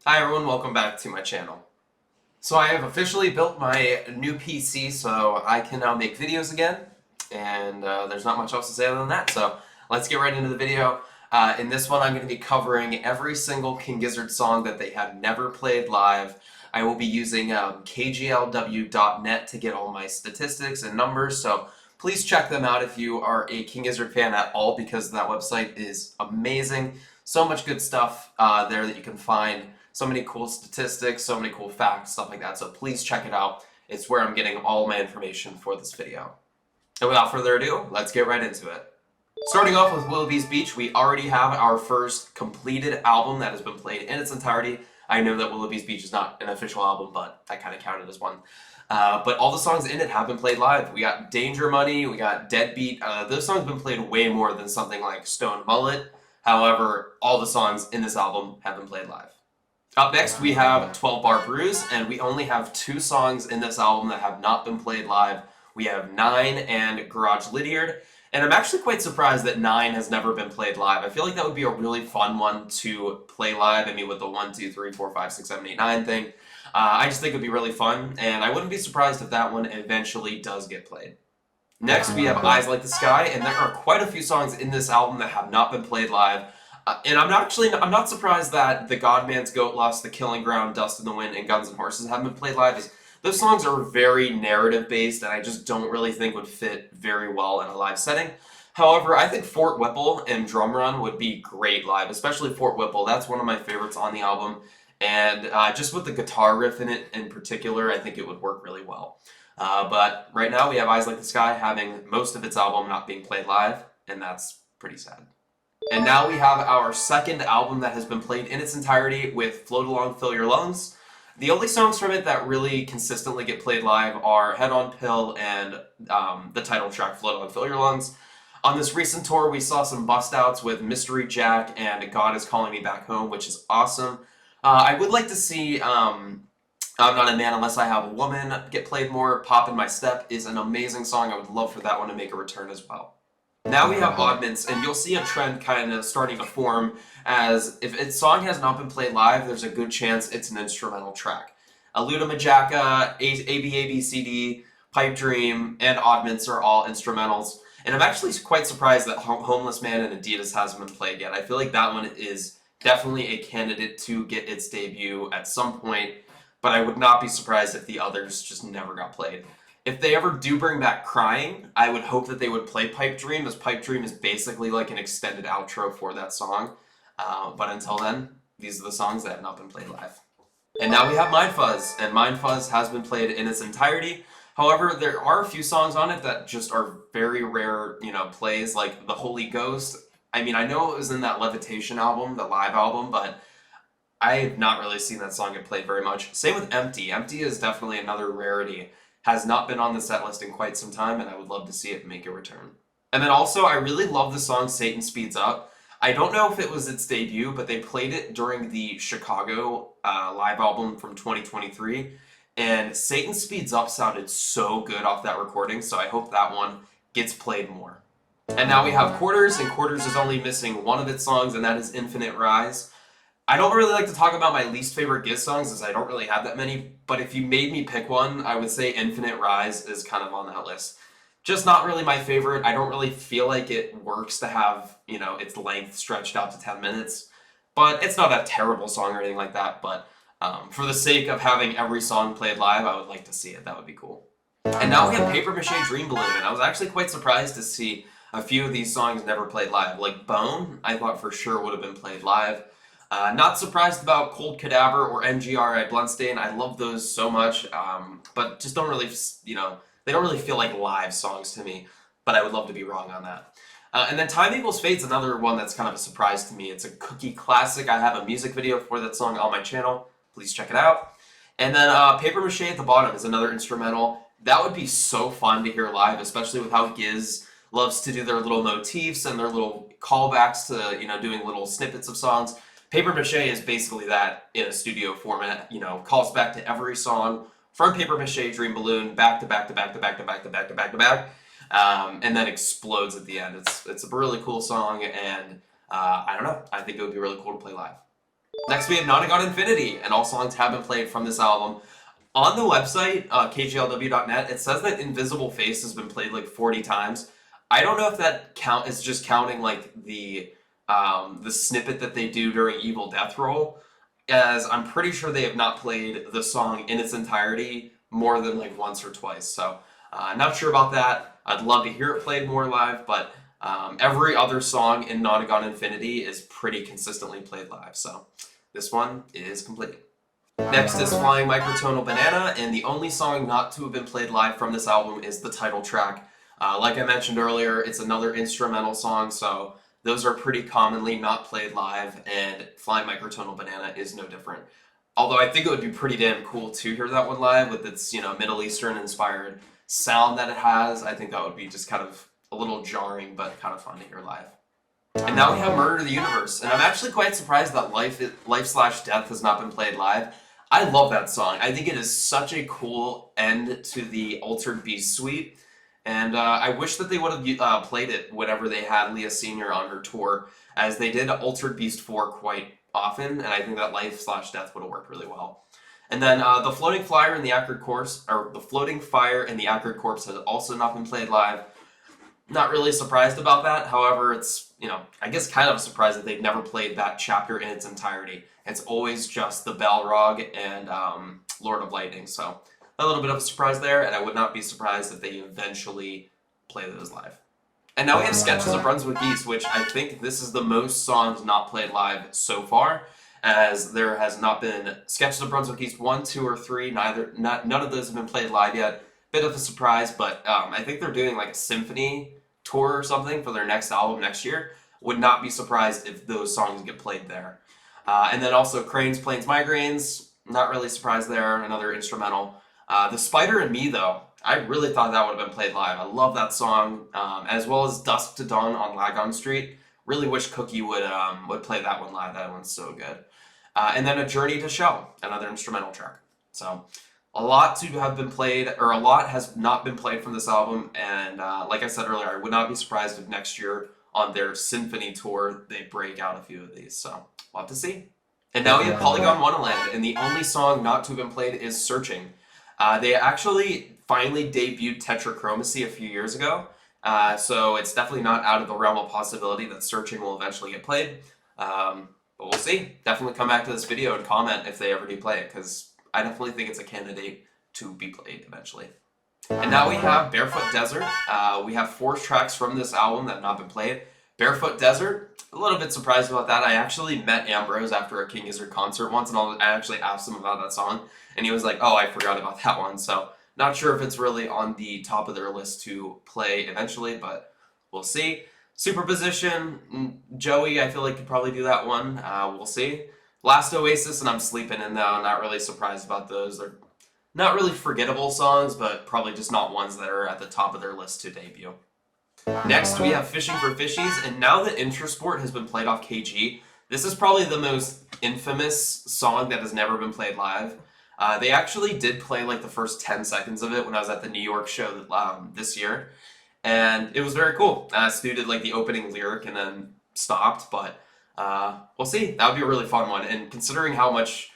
Hi everyone, welcome back to my channel. So I have officially built my new PC so I can now make videos again, and there's not much else to say other than that, so let's get right into the video. In this one I'm going to be covering every single King Gizzard song that they have never played live. I will be using K.G.L.W.net to get all my statistics and numbers, so please check them out if you are a King Gizzard fan at all, because that website is amazing. So much good stuff there that you can find. So many cool statistics, so many cool facts, stuff like that. So please check it out. It's where I'm getting all my information for this video. And without further ado, let's get right into it. Starting off with Willoughby's Beach, we already have our first completed album that has been played in its entirety. I know that Willoughby's Beach is not an official album, but I kind of count it as one. But all the songs in it have been played live. We got Danger Money, we got Deadbeat. Those songs have been played way more than something like Stone Mullet. However, all the songs in this album have been played live. Up next, we have 12 Bar Bruise, and we only have 2 songs in this album that have not been played live. We have 9 and Garage Lydiard, and I'm actually quite surprised that 9 has never been played live. I feel like that would be a really fun one to play live. I mean, with the 1, 2, 3, 4, 5, 6, 7, 8, 9 thing. I just think it would be really fun, and I wouldn't be surprised if that one eventually does get played. Next, we have Eyes Like the Sky, and there are quite a few songs in this album that have not been played live. And I'm not surprised that The Godman's Goat Lost, The Killing Ground, Dust in the Wind, and Guns and Horses haven't been played live. Those songs are very narrative based, and I just don't really think would fit very well in a live setting. However, I think Fort Whipple and Drum Run would be great live, especially Fort Whipple. That's one of my favorites on the album, and just with the guitar riff in it in particular, I think it would work really well. But right now we have Eyes Like the Sky having most of its album not being played live, and that's pretty sad. And now we have our second album that has been played in its entirety with Float Along, Fill Your Lungs. The only songs from it that really consistently get played live are Head on Pill and the title track, Float Along, Fill Your Lungs. On this recent tour, we saw some bust outs with Mystery Jack and God Is Calling Me Back Home, which is awesome. I would like to see I'm Not a Man Unless I Have a Woman get played more. Pop in My Step is an amazing song. I would love for that one to make a return as well. Now we have Oddments, and you'll see a trend kind of starting to form as if a song has not been played live, there's a good chance it's an instrumental track. Aluda Majaka, ABABCD, Pipe Dream, and Oddments are all instrumentals. And I'm actually quite surprised that Homeless Man and Adidas hasn't been played yet. I feel like that one is definitely a candidate to get its debut at some point, but I would not be surprised if the others just never got played. If they ever do bring back Crying, I would hope that they would play Pipe Dream, as Pipe Dream is basically like an extended outro for that song. But until then, these are the songs that have not been played live. And now we have Mind Fuzz, and Mind Fuzz has been played in its entirety. However, there are a few songs on it that just are very rare, plays, like The Holy Ghost. I mean, I know it was in that Levitation album, the live album, but I have not really seen that song get played very much. Same with Empty. Empty is definitely another rarity. Has not been on the set list in quite some time, and I would love to see it make a return. And then also, I really love the song Satan Speeds Up. I don't know if it was its debut, but they played it during the Chicago live album from 2023, and Satan Speeds Up sounded so good off that recording, so I hope that one gets played more. And now we have Quarters, and Quarters is only missing one of its songs, and that is Infinite Rise. I don't really like to talk about my least favorite Giz songs, as I don't really have that many, but if you made me pick one, I would say Infinite Rise is kind of on that list. Just not really my favorite. I don't really feel like it works to have, its length stretched out to 10 minutes, but it's not a terrible song or anything like that, but for the sake of having every song played live, I would like to see it. That would be cool. And now we have Paper Mache Dream Balloon, and I was actually quite surprised to see a few of these songs never played live. Like Bone, I thought for sure would have been played live. Not surprised about Cold Cadaver or MGRI Bloodstain. I love those so much, but just don't really, they don't really feel like live songs to me, but I would love to be wrong on that. And then Time Equals Fate's another one that's kind of a surprise to me. It's a cookie classic. I have a music video for that song on my channel. Please check it out. And then Paper Mache at the bottom is another instrumental. That would be so fun to hear live, especially with how Giz loves to do their little motifs and their little callbacks to, doing little snippets of songs. Paper Mache is basically that in a studio format, calls back to every song from Paper Mache Dream Balloon, back to back to back to back to back to back to back to back, and then explodes at the end. It's a really cool song, and I don't know, I think it would be really cool to play live. Next we have Nonagon Infinity, and all songs have been played from this album. On the website, K.G.L.W.net, it says that Invisible Face has been played like 40 times. I don't know if that count is just counting like the snippet that they do during Evil Death Roll, as I'm pretty sure they have not played the song in its entirety more than like once or twice. So not sure about that. I'd love to hear it played more live, but every other song in Nonagon Infinity is pretty consistently played live. So this one is complete. Next is Flying Microtonal Banana, and the only song not to have been played live from this album is the title track. Like I mentioned earlier, it's another instrumental song, so those are pretty commonly not played live, and Flying Microtonal Banana is no different. Although I think it would be pretty damn cool to hear that one live with its, Middle Eastern inspired sound that it has. I think that would be just kind of a little jarring, but kind of fun to hear live. And now we have Murder to the Universe, and I'm actually quite surprised that Life/Death has not been played live. I love that song. I think it is such a cool end to the Altered Beast suite, and I wish that they would have played it whenever they had Leah Sr. on her tour, as they did Altered Beast 4 quite often, and I think that Life/Death would have worked really well. And then the Floating Fire and the Acrid Corpse, or the Floating Fire and the Acrid Corpse has also not been played live. Not really surprised about that. However, it's, I guess kind of surprised that they've never played that chapter in its entirety. It's always just the Balrog and Lord of Lightning, so a little bit of a surprise there, and I would not be surprised if they eventually play those live. And now we have Sketches of Brunswick East, which I think this is the most songs not played live so far, as there has not been Sketches of Brunswick East 1, 2, or 3. None of those have been played live yet. Bit of a surprise, but I think they're doing like a symphony tour or something for their next album next year. Would not be surprised if those songs get played there. And then also Cranes, Planes, Migraines, not really surprised there, another instrumental. The Spider and Me, though, I really thought that would have been played live. I love that song, as well as Dusk to Dawn on Lagon Street. Really wish Cookie would play that one live. That one's so good. And then A Journey to Shell, another instrumental track. So a lot to have been played, or a lot has not been played from this album, and like I said earlier, I would not be surprised if next year on their symphony tour they break out a few of these, so we'll have to see. And now we have Polygondwanaland, and the only song not to have been played is Searching. They actually finally debuted Tetrachromacy a few years ago, so it's definitely not out of the realm of possibility that Searching will eventually get played, but we'll see. Definitely come back to this video and comment if they ever do play it, because I definitely think it's a candidate to be played eventually. And now we have Barefoot Desert. We have 4 tracks from this album that have not been played. Barefoot Desert, a little bit surprised about that. I actually met Ambrose after a King Gizzard concert once, and I actually asked him about that song, and he was like, oh, I forgot about that one. So not sure if it's really on the top of their list to play eventually, but we'll see. Superposition, Joey, I feel like could probably do that one. We'll see. Last Oasis, and I'm Sleeping In, though. Not really surprised about those. They're not really forgettable songs, but probably just not ones that are at the top of their list to debut. Next, we have Fishing for Fishies, and now that Intrasport has been played off KG, this is probably the most infamous song that has never been played live. They actually did play like the first 10 seconds of it when I was at the New York show this year, and it was very cool. Stu did like the opening lyric and then stopped, but we'll see. That would be a really fun one, and considering how much,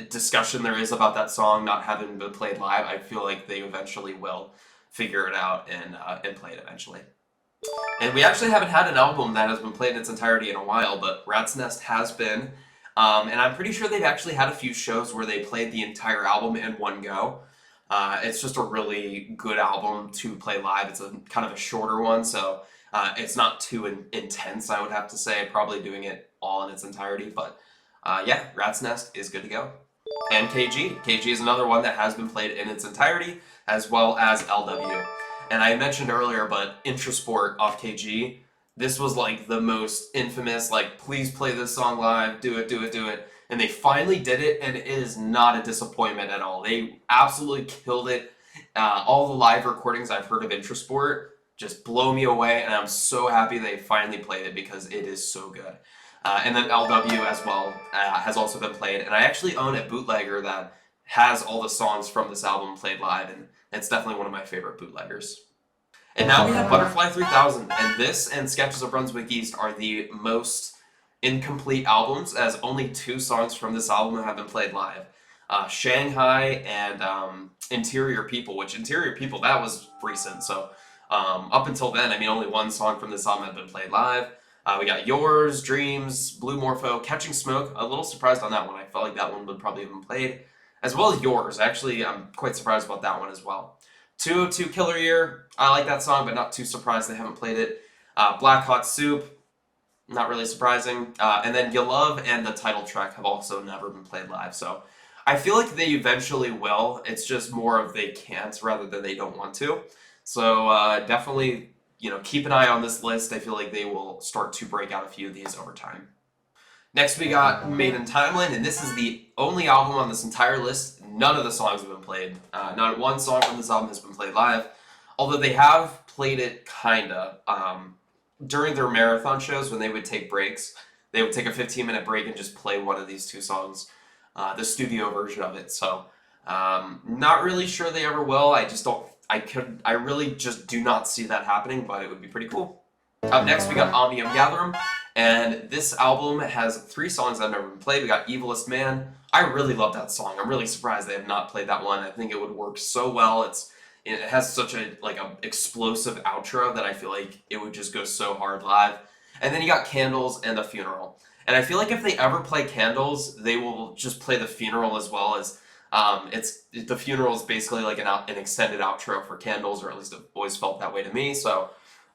discussion there is about that song not having been played live, I feel like they eventually will figure it out and play it eventually. And we actually haven't had an album that has been played in its entirety in a while, but Rat's Nest has been, and I'm pretty sure they've actually had a few shows where they played the entire album in one go. It's just a really good album to play live. It's a kind of a shorter one, so it's not too intense, I would have to say, probably doing it all in its entirety, but yeah, Rat's Nest is good to go. And KG. KG is another one that has been played in its entirety, as well as LW. And I mentioned earlier, but Intrasport off KG, this was like the most infamous, like, please play this song live, do it, do it, do it. And they finally did it, and it is not a disappointment at all. They absolutely killed it. All the live recordings I've heard of Intrasport just blow me away, and I'm so happy they finally played it because it is so good. And then LW as well has also been played, and I actually own a bootlegger that has all the songs from this album played live, and it's definitely one of my favorite bootleggers. And now we have Butterfly 3000, and this and Sketches of Brunswick East are the most incomplete albums, as only 2 songs from this album have been played live. Shanghai and Interior People, which Interior People, that was recent, so up until then, I mean, only 1 song from this album had been played live. We got Yours, Dreams, Blue Morpho, Catching Smoke. A little surprised on that one. I felt like that one would probably have been played. As well as Yours. Actually, I'm quite surprised about that one as well. 202 Killer Year. I like that song, but not too surprised they haven't played it. Black Hot Soup. Not really surprising. And then K.G.L.W and the title track have also never been played live. So I feel like they eventually will. It's just more of they can't rather than they don't want to. So definitely, keep an eye on this list. I feel like they will start to break out a few of these over time. Next we got Made in Timeland, and this is the only album on this entire list. None of the songs have been played. Not 1 song from this album has been played live, although they have played it kinda. During their marathon shows, when they would take breaks, they would take a 15-minute break and just play one of these 2 songs, the studio version of it. So, not really sure they ever will. I really just do not see that happening, but it would be pretty cool. Up next, we got Omnium Gatherum, and this album has 3 songs that have never been played. We got Evilest Man. I really love that song. I'm really surprised they have not played that one. I think it would work so well. It has such a explosive outro that I feel like it would just go so hard live. And then you got Candles and The Funeral. And I feel like if they ever play Candles, they will just play The Funeral as well, as The Funeral is basically like an extended outro for Candles, or at least I've always felt that way to me. So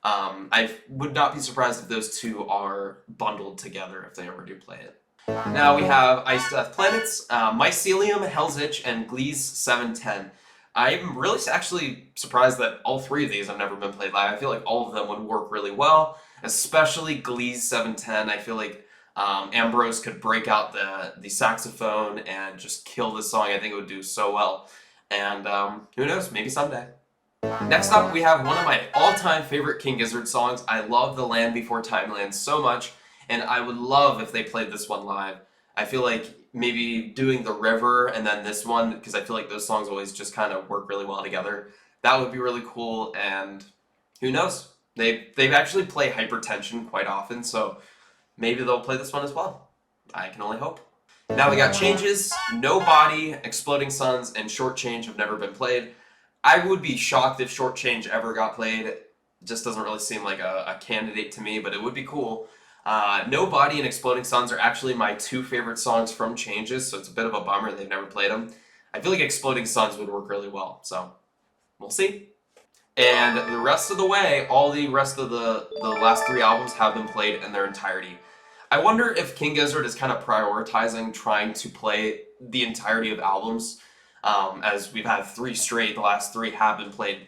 I would not be surprised if those 2 are bundled together if they ever do play it. Now we have Ice Death Planets, Mycelium, Hell's Itch, and Glee's 710. I'm really actually surprised that all 3 of these have never been played live. I feel like all of them would work really well, especially Glee's 710. I feel like Ambrose could break out the saxophone and just kill this song. I think it would do so well. And who knows, maybe someday. Next up, we have one of my all-time favorite King Gizzard songs. I love The Land Before Timeland so much, and I would love if they played this one live. I feel like maybe doing The River and then this one, because I feel like those songs always just kind of work really well together. That would be really cool, and who knows? They've actually played Hypertension quite often, so maybe they'll play this one as well. I can only hope. Now we got Changes, No Body, Exploding Suns, and Short Change have never been played. I would be shocked if Short Change ever got played. It just doesn't really seem like a candidate to me, but it would be cool. No Body and Exploding Suns are actually my 2 favorite songs from Changes, so it's a bit of a bummer they've never played them. I feel like Exploding Suns would work really well, so we'll see. And the rest of the way, all the rest of the last 3 albums have been played in their entirety. I wonder if King Gizzard is kind of prioritizing trying to play the entirety of albums, as we've had 3 straight. The last 3 have been played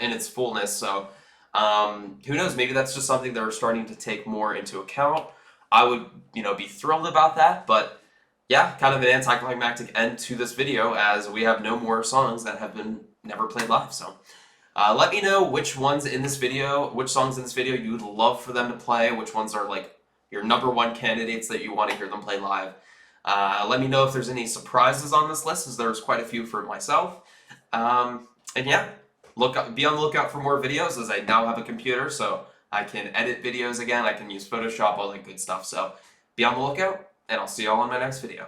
in its fullness, so who knows, maybe that's just something they're starting to take more into account. I would, be thrilled about that, but yeah, kind of an anticlimactic end to this video, as we have no more songs that have been never played live. So let me know which songs in this video you would love for them to play, which ones are like your #1 candidates that you want to hear them play live. Let me know if there's any surprises on this list, as there's quite a few for myself. And yeah, be on the lookout for more videos, as I now have a computer, so I can edit videos again, I can use Photoshop, all that good stuff. So be on the lookout, and I'll see you all in my next video.